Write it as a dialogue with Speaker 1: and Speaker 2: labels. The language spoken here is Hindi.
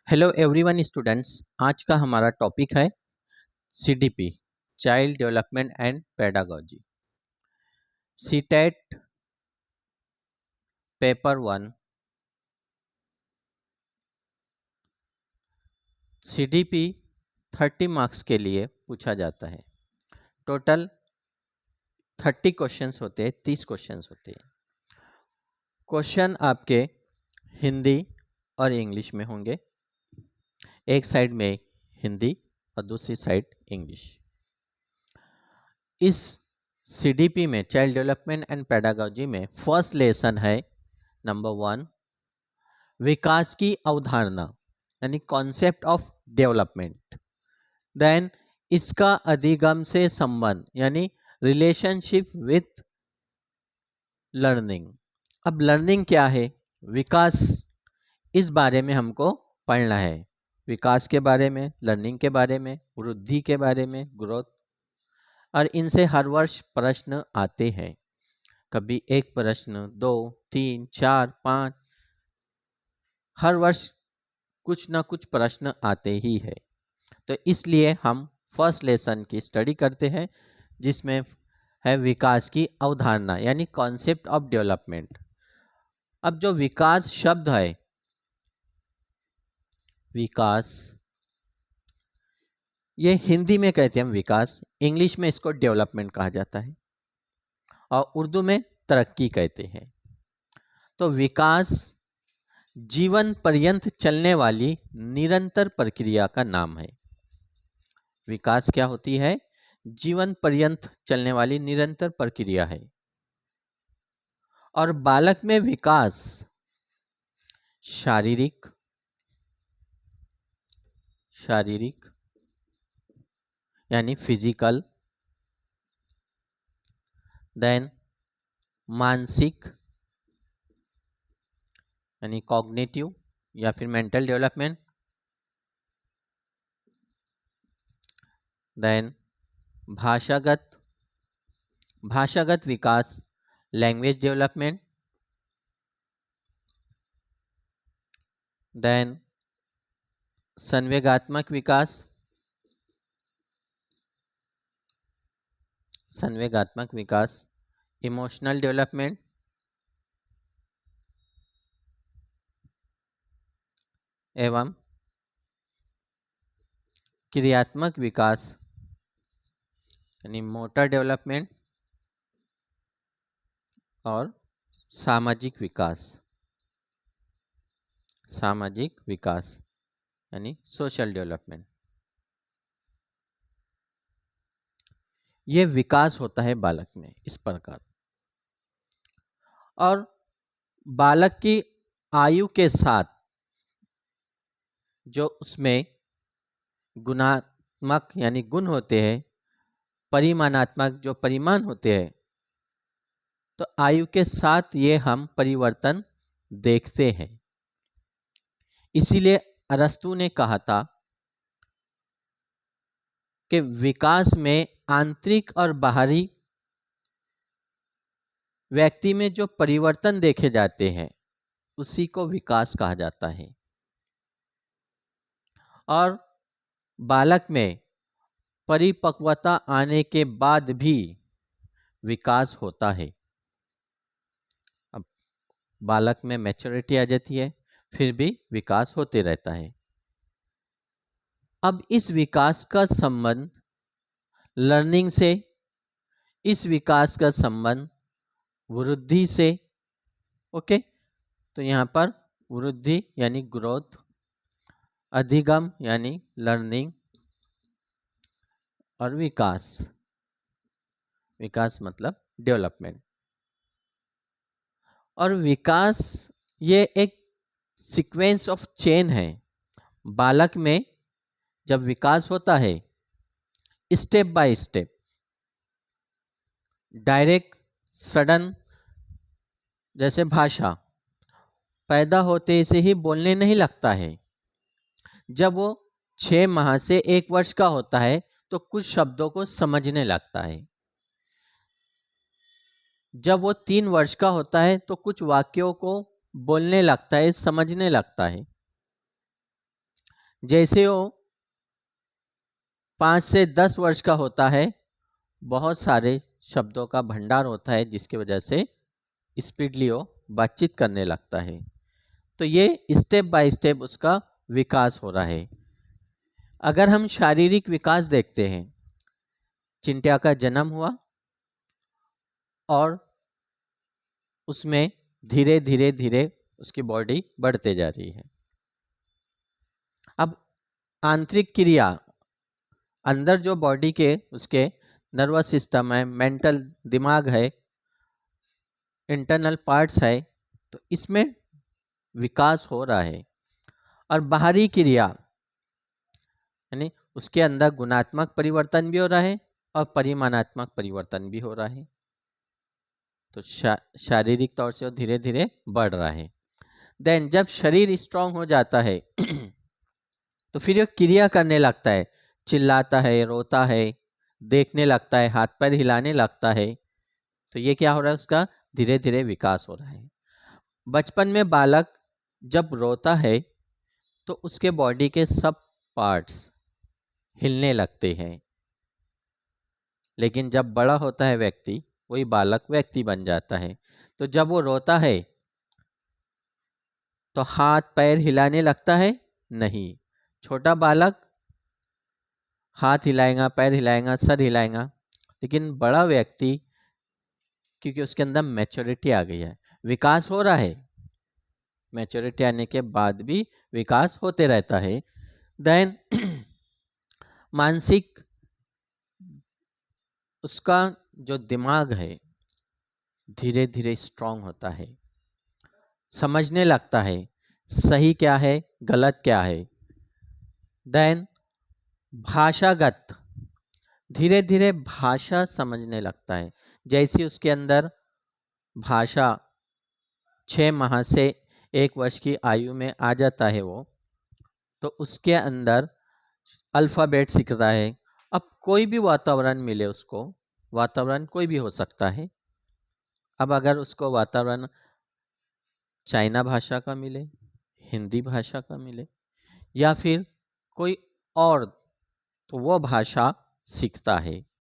Speaker 1: Hello everyone students. आज का हमारा टॉपिक है CDP, child development and pedagogy. CTET paper 1। CDP 30 marks के लिए पूछा जाता है। टोटल 30 क्वेश्चंस होते हैं, 30 क्वेश्चंस होते हैं। क्वेश्चन आपके हिंदी और इंग्लिश में होंगे। एक साइड में हिंदी और दूसरी साइड इंग्लिश। इस सीडीपी में, चाइल्ड डेवलपमेंट एंड पेडागोजी में, फर्स्ट लेसन है नंबर 1, विकास की अवधारणा यानी कॉन्सेप्ट ऑफ डेवलपमेंट। देन इसका अधिगम से संबंध यानी रिलेशनशिप विथ लर्निंग। अब लर्निंग क्या है, विकास, इस बारे में हमको पढ़ना है। विकास के बारे में, लर्निंग के बारे में, वृद्धि के बारे में, ग्रोथ। और इनसे हर वर्ष प्रश्न आते हैं। कभी एक प्रश्न, 2, 3, 4, 5, हर वर्ष कुछ ना कुछ प्रश्न आते ही है। तो इसलिए हम फर्स्ट लेसन की स्टडी करते हैं, जिसमें है विकास की अवधारणा यानी कॉन्सेप्ट ऑफ डेवलपमेंट। अब जो विकास शब्द है, विकास, ये हिंदी में कहते हैं हम विकास, इंग्लिश में इसको डेवलपमेंट कहा जाता है और उर्दू में तरक्की कहते हैं। तो विकास जीवन पर्यंत चलने वाली निरंतर प्रक्रिया का नाम है। विकास क्या होती है? जीवन पर्यंत चलने वाली निरंतर प्रक्रिया है। और बालक में विकास शारीरिक यानी फिजिकल, देन मानसिक यानी कॉग्निटिव या फिर मेंटल डेवलपमेंट, देन भाषागत विकास, लैंग्वेज डेवलपमेंट, देन संवेगात्मक विकास, इमोशनल डेवलपमेंट, एवं क्रियात्मक विकास यानी मोटर डेवलपमेंट, और सामाजिक विकास यानी सोशल डेवलपमेंट। ये विकास होता है बालक में इस प्रकार। और बालक की आयु के साथ जो उसमें गुणात्मक यानी गुण होते हैं, परिमाणात्मक जो परिमाण होते हैं, तो आयु के साथ ये हम परिवर्तन देखते हैं। इसीलिए अरस्तु ने कहा था कि विकास में आंतरिक और बाहरी व्यक्ति में जो परिवर्तन देखे जाते हैं उसी को विकास कहा जाता है। और बालक में परिपक्वता आने के बाद भी विकास होता है। अब बालक में मैच्योरिटी आ जाती है, फिर भी विकास होते रहता है। अब इस विकास का संबंध लर्निंग से, इस विकास का संबंध वृद्धि से। ओके, तो यहाँ पर वृद्धि यानी ग्रोथ, अधिगम यानी लर्निंग, और विकास मतलब डेवलपमेंट। और विकास ये एक सीक्वेंस ऑफ चेन है। बालक में जब विकास होता है, step by step, direct sudden, जैसे भाषा पैदा होते से ही बोलने नहीं लगता है। जब वो 6 माह से 1 वर्ष का होता है तो कुछ शब्दों को समझने लगता है। जब वो 3 वर्ष का होता है तो कुछ वाक्यों को बोलने लगता है, समझने लगता है। जैसे वो 5 से 10 वर्ष का होता है, बहुत सारे शब्दों का भंडार होता है जिसकी वजह से स्पीडली वो बातचीत करने लगता है। तो ये स्टेप बाय स्टेप उसका विकास हो रहा है। अगर हम शारीरिक विकास देखते हैं, चिंटिया का जन्म हुआ और उसमें धीरे धीरे धीरे उसकी बॉडी बढ़ते जा रही है। अब आंतरिक क्रिया, अंदर जो बॉडी के उसके नर्वस सिस्टम है, मेंटल दिमाग है, इंटरनल पार्ट्स है, तो इसमें विकास हो रहा है। और बाहरी क्रिया यानी उसके अंदर गुणात्मक परिवर्तन भी हो रहा है और परिमाणात्मक परिवर्तन भी हो रहा है। तो शारीरिक तौर से वो धीरे धीरे बढ़ रहा है। देन जब शरीर स्ट्रांग हो जाता है तो फिर ये क्रिया करने लगता है, चिल्लाता है, रोता है, देखने लगता है, हाथ पैर हिलाने लगता है। तो ये क्या हो रहा है, उसका धीरे धीरे विकास हो रहा है। बचपन में बालक जब रोता है तो उसके बॉडी के सब पार्ट्स हिलने लगते हैं, लेकिन जब बड़ा होता है व्यक्ति, वही बालक व्यक्ति बन जाता है। तो जब वो रोता है तो हाथ पैर हिलाने लगता है? नहीं। छोटा बालक हाथ हिलाएगा, पैर हिलाएगा, सर हिलाएगा, लेकिन बड़ा व्यक्ति, क्योंकि उसके अंदर मैच्योरिटी आ गई है, विकास हो रहा है, मैच्योरिटी आने के बाद भी विकास होते रहता है। देन मानसिक, उसका जो दिमाग है धीरे धीरे स्ट्रांग होता है, समझने लगता है सही क्या है, गलत क्या है। देन भाषागत, धीरे धीरे भाषा समझने लगता है। जैसे उसके अंदर भाषा 6 माह से 1 वर्ष की आयु में आ जाता है वो, तो उसके अंदर अल्फ़ाबेट सीख रहा है। अब कोई भी वातावरण मिले उसको, वातावरण कोई भी हो सकता है। अब अगर उसको वातावरण चाइना भाषा का मिले, हिंदी भाषा का मिले, या फिर कोई और, तो वो भाषा सीखता है।